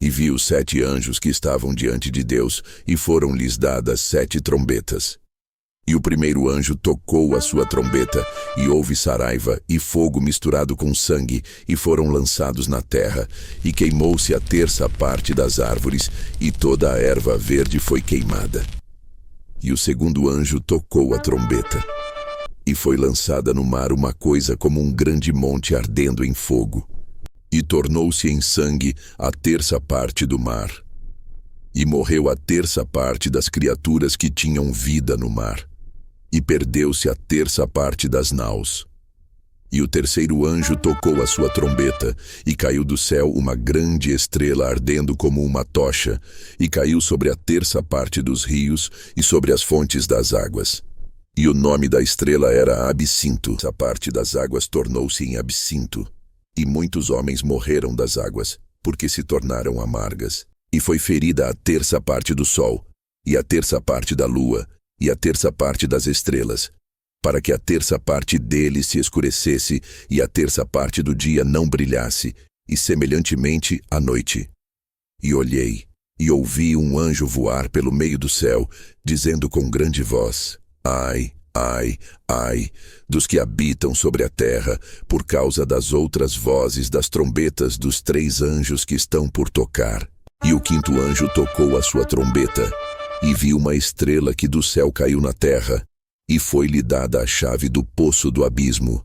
E vi os 7 anjos que estavam diante de Deus, e foram-lhes dadas 7 trombetas. E o primeiro anjo tocou a sua trombeta, e houve saraiva e fogo misturado com sangue, e foram lançados na terra, e queimou-se a terça parte das árvores, e toda a erva verde foi queimada. E o segundo anjo tocou a trombeta, e foi lançada no mar uma coisa como um grande monte ardendo em fogo, e tornou-se em sangue a terça parte do mar. E morreu a terça parte das criaturas que tinham vida no mar, e perdeu-se a terça parte das naus. E o terceiro anjo tocou a sua trombeta, e caiu do céu uma grande estrela ardendo como uma tocha, e caiu sobre a terça parte dos rios e sobre as fontes das águas. E o nome da estrela era Absinto. Essa parte das águas tornou-se em absinto, e muitos homens morreram das águas, porque se tornaram amargas. E foi ferida a terça parte do sol, e a terça parte da lua, e a terça parte das estrelas, para que a terça parte deles se escurecesse, e a terça parte do dia não brilhasse, e semelhantemente à noite. E olhei, e ouvi um anjo voar pelo meio do céu, dizendo com grande voz: Ai, ai, ai, dos que habitam sobre a terra, por causa das outras vozes das trombetas dos 3 anjos que estão por tocar. E o quinto anjo tocou a sua trombeta, e vi uma estrela que do céu caiu na terra, e foi-lhe dada a chave do poço do abismo.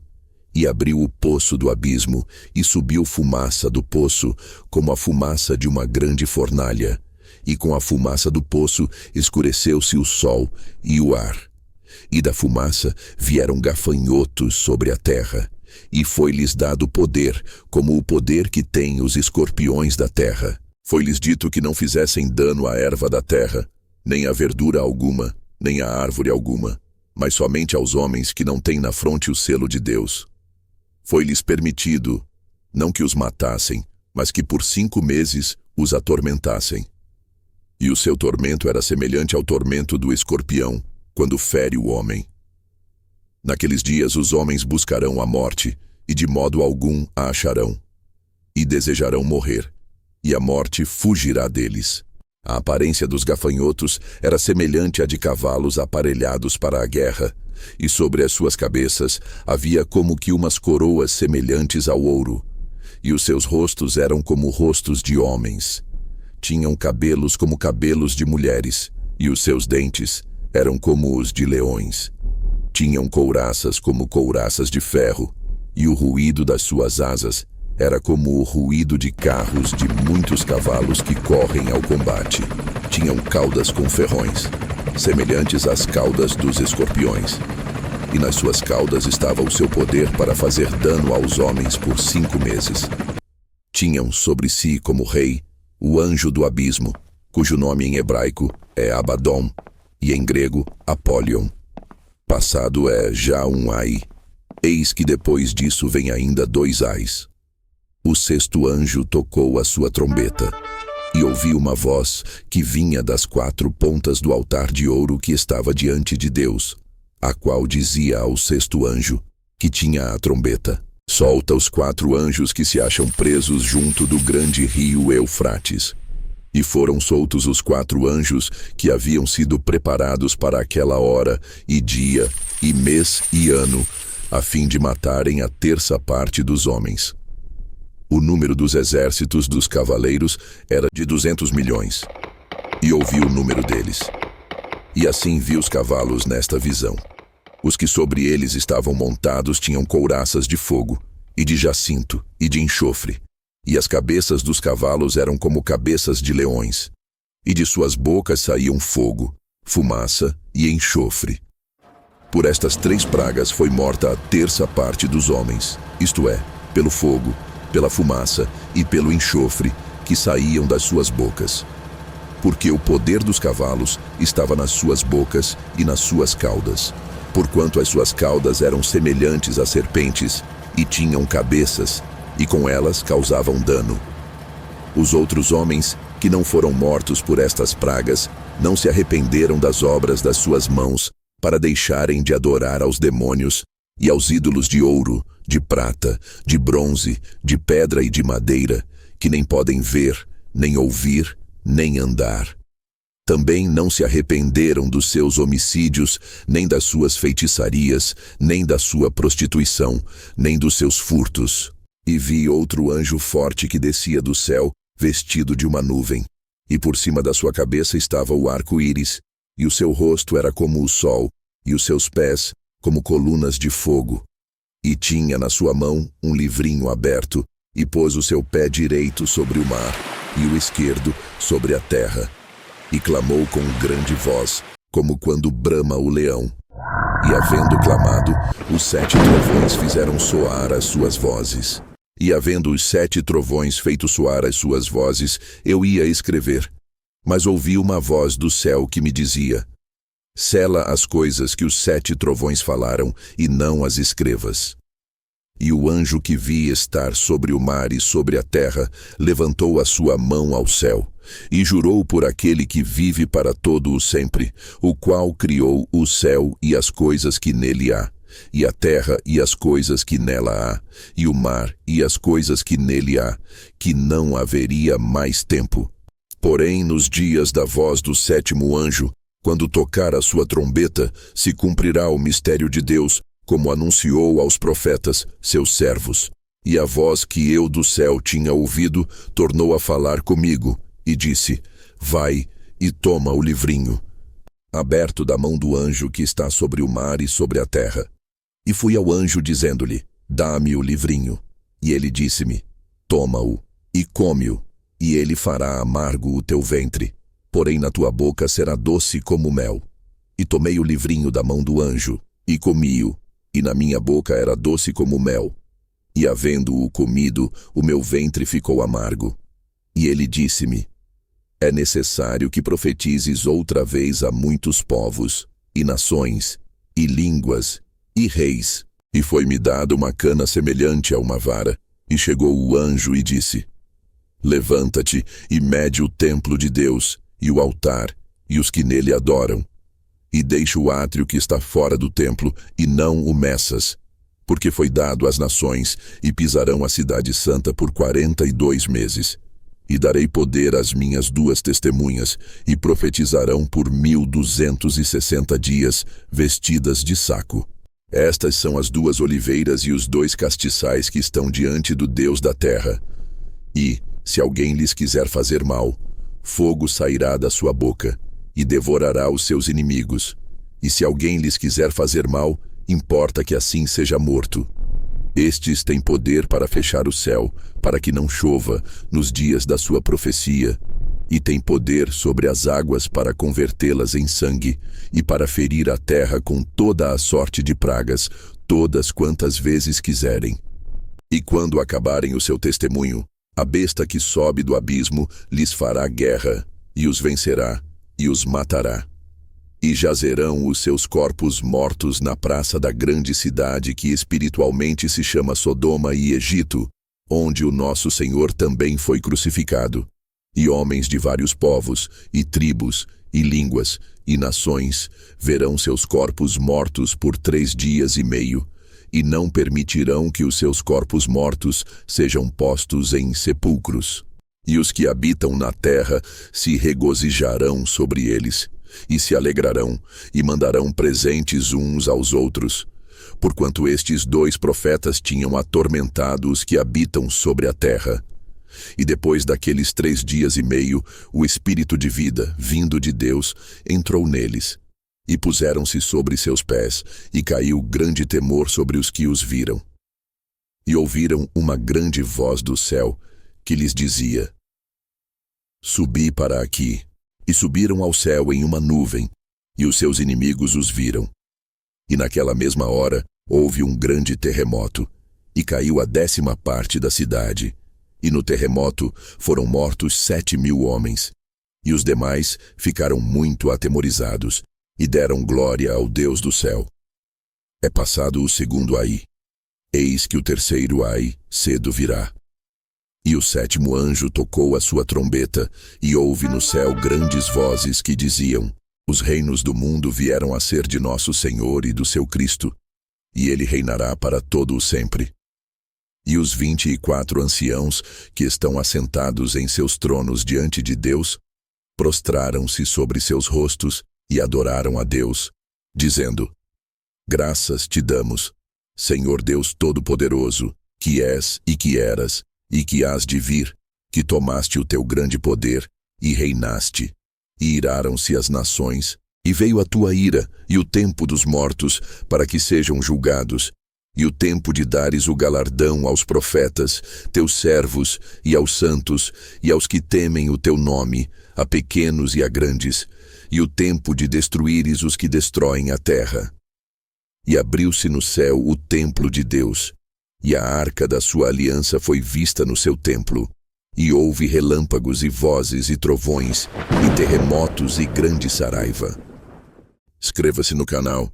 E abriu o poço do abismo, e subiu fumaça do poço, como a fumaça de uma grande fornalha. E com a fumaça do poço escureceu-se o sol e o ar. E da fumaça vieram gafanhotos sobre a terra, e foi-lhes dado poder, como o poder que têm os escorpiões da terra. Foi-lhes dito que não fizessem dano à erva da terra, nem a verdura alguma, nem a árvore alguma, mas somente aos homens que não têm na fronte o selo de Deus. Foi-lhes permitido, não que os matassem, mas que por 5 meses os atormentassem. E o seu tormento era semelhante ao tormento do escorpião, quando fere o homem. Naqueles dias os homens buscarão a morte, e de modo algum a acharão, e desejarão morrer, e a morte fugirá deles. A aparência dos gafanhotos era semelhante à de cavalos aparelhados para a guerra, e sobre as suas cabeças havia como que umas coroas semelhantes ao ouro, e os seus rostos eram como rostos de homens. Tinham cabelos como cabelos de mulheres, e os seus dentes eram como os de leões. Tinham couraças como couraças de ferro, e o ruído das suas asas era como o ruído de carros de muitos cavalos que correm ao combate. Tinham caudas com ferrões, semelhantes às caudas dos escorpiões. E nas suas caudas estava o seu poder para fazer dano aos homens por 5 meses. Tinham sobre si como rei o anjo do abismo, cujo nome em hebraico é Abaddon, e em grego Apollyon. Passado é já um ai. Eis que depois disso vem ainda 2 ais. O sexto anjo tocou a sua trombeta, e ouvi uma voz que vinha das 4 pontas do altar de ouro que estava diante de Deus, a qual dizia ao sexto anjo, que tinha a trombeta: Solta os 4 anjos que se acham presos junto do grande rio Eufrates. E foram soltos os 4 anjos que haviam sido preparados para aquela hora, e dia, e mês, e ano, a fim de matarem a terça parte dos homens. O número dos exércitos dos cavaleiros era de 200 milhões. E ouvi o número deles. E assim vi os cavalos nesta visão. Os que sobre eles estavam montados tinham couraças de fogo, e de jacinto, e de enxofre. E as cabeças dos cavalos eram como cabeças de leões. E de suas bocas saíam fogo, fumaça e enxofre. Por estas 3 pragas foi morta a terça parte dos homens, isto é, pelo fogo, pela fumaça e pelo enxofre que saíam das suas bocas. Porque o poder dos cavalos estava nas suas bocas e nas suas caudas, porquanto as suas caudas eram semelhantes a serpentes e tinham cabeças, e com elas causavam dano. Os outros homens, que não foram mortos por estas pragas, não se arrependeram das obras das suas mãos, para deixarem de adorar aos demônios e aos ídolos de ouro, de prata, de bronze, de pedra e de madeira, que nem podem ver, nem ouvir, nem andar. Também não se arrependeram dos seus homicídios, nem das suas feitiçarias, nem da sua prostituição, nem dos seus furtos. E vi outro anjo forte que descia do céu, vestido de uma nuvem. E por cima da sua cabeça estava o arco-íris, e o seu rosto era como o sol, e os seus pés como colunas de fogo. E tinha na sua mão um livrinho aberto, e pôs o seu pé direito sobre o mar, e o esquerdo sobre a terra. E clamou com grande voz, como quando brama o leão. E havendo clamado, os 7 trovões fizeram soar as suas vozes. E havendo os 7 trovões feito soar as suas vozes, eu ia escrever. Mas ouvi uma voz do céu que me dizia: sela as coisas que os 7 trovões falaram, e não as escrevas. E o anjo que vi estar sobre o mar e sobre a terra levantou a sua mão ao céu, e jurou por aquele que vive para todo o sempre, o qual criou o céu e as coisas que nele há, e a terra e as coisas que nela há, e o mar e as coisas que nele há, que não haveria mais tempo. Porém, nos dias da voz do 7º anjo, quando tocar a sua trombeta, se cumprirá o mistério de Deus, como anunciou aos profetas, seus servos. E a voz que eu do céu tinha ouvido tornou a falar comigo, e disse: vai e toma o livrinho, aberto da mão do anjo que está sobre o mar e sobre a terra. E fui ao anjo dizendo-lhe: dá-me o livrinho. E ele disse-me: toma-o e come-o, e ele fará amargo o teu ventre, porém na tua boca será doce como mel. E tomei o livrinho da mão do anjo, e comi-o, e na minha boca era doce como mel. E havendo-o comido, o meu ventre ficou amargo. E ele disse-me: é necessário que profetizes outra vez a muitos povos, e nações, e línguas, e reis. E foi-me dada uma cana semelhante a uma vara, e chegou o anjo e disse: levanta-te e mede o templo de Deus, e o altar, e os que nele adoram. E deixa o átrio que está fora do templo, e não o meças, porque foi dado às nações, e pisarão a cidade santa por 42 meses. E darei poder às minhas 2 testemunhas, e profetizarão por 1260 dias, vestidas de saco. Estas são as 2 oliveiras e os 2 castiçais que estão diante do Deus da terra. E, se alguém lhes quiser fazer mal, fogo sairá da sua boca, e devorará os seus inimigos. E se alguém lhes quiser fazer mal, importa que assim seja morto. Estes têm poder para fechar o céu, para que não chova nos dias da sua profecia, e têm poder sobre as águas para convertê-las em sangue, e para ferir a terra com toda a sorte de pragas, todas quantas vezes quiserem. E quando acabarem o seu testemunho, a besta que sobe do abismo lhes fará guerra, e os vencerá, e os matará. E jazerão os seus corpos mortos na praça da grande cidade que espiritualmente se chama Sodoma e Egito, onde o nosso Senhor também foi crucificado. E homens de vários povos, e tribos, e línguas, e nações, verão seus corpos mortos por 3 dias e meio, e não permitirão que os seus corpos mortos sejam postos em sepulcros. E os que habitam na terra se regozijarão sobre eles, e se alegrarão, e mandarão presentes uns aos outros, porquanto estes 2 profetas tinham atormentado os que habitam sobre a terra. E depois daqueles 3 dias e meio, o Espírito de vida, vindo de Deus, entrou neles, e puseram-se sobre seus pés, e caiu grande temor sobre os que os viram. E ouviram uma grande voz do céu, que lhes dizia: subi para aqui. E subiram ao céu em uma nuvem, e os seus inimigos os viram. E naquela mesma hora houve um grande terremoto, e caiu a 10ª parte da cidade. E no terremoto foram mortos 7.000 homens. E os demais ficaram muito atemorizados, e deram glória ao Deus do céu. É passado o 2º ai. Eis que o 3º ai cedo virá. E o 7º anjo tocou a sua trombeta, e houve no céu grandes vozes que diziam: os reinos do mundo vieram a ser de nosso Senhor e do seu Cristo, e ele reinará para todo o sempre. E os 24 anciãos, que estão assentados em seus tronos diante de Deus, prostraram-se sobre seus rostos e adoraram a Deus, dizendo: Graças te damos, Senhor Deus Todo-Poderoso, que és e que eras, e que hás de vir, que tomaste o teu grande poder e reinaste. E iraram-se as nações, e veio a tua ira e o tempo dos mortos, para que sejam julgados, e o tempo de dares o galardão aos profetas, teus servos, e aos santos, e aos que temem o teu nome, a pequenos e a grandes, e o tempo de destruíres os que destroem a terra. E abriu-se no céu o templo de Deus, e a arca da sua aliança foi vista no seu templo, e houve relâmpagos e vozes e trovões, e terremotos e grande saraiva. Inscreva-se no canal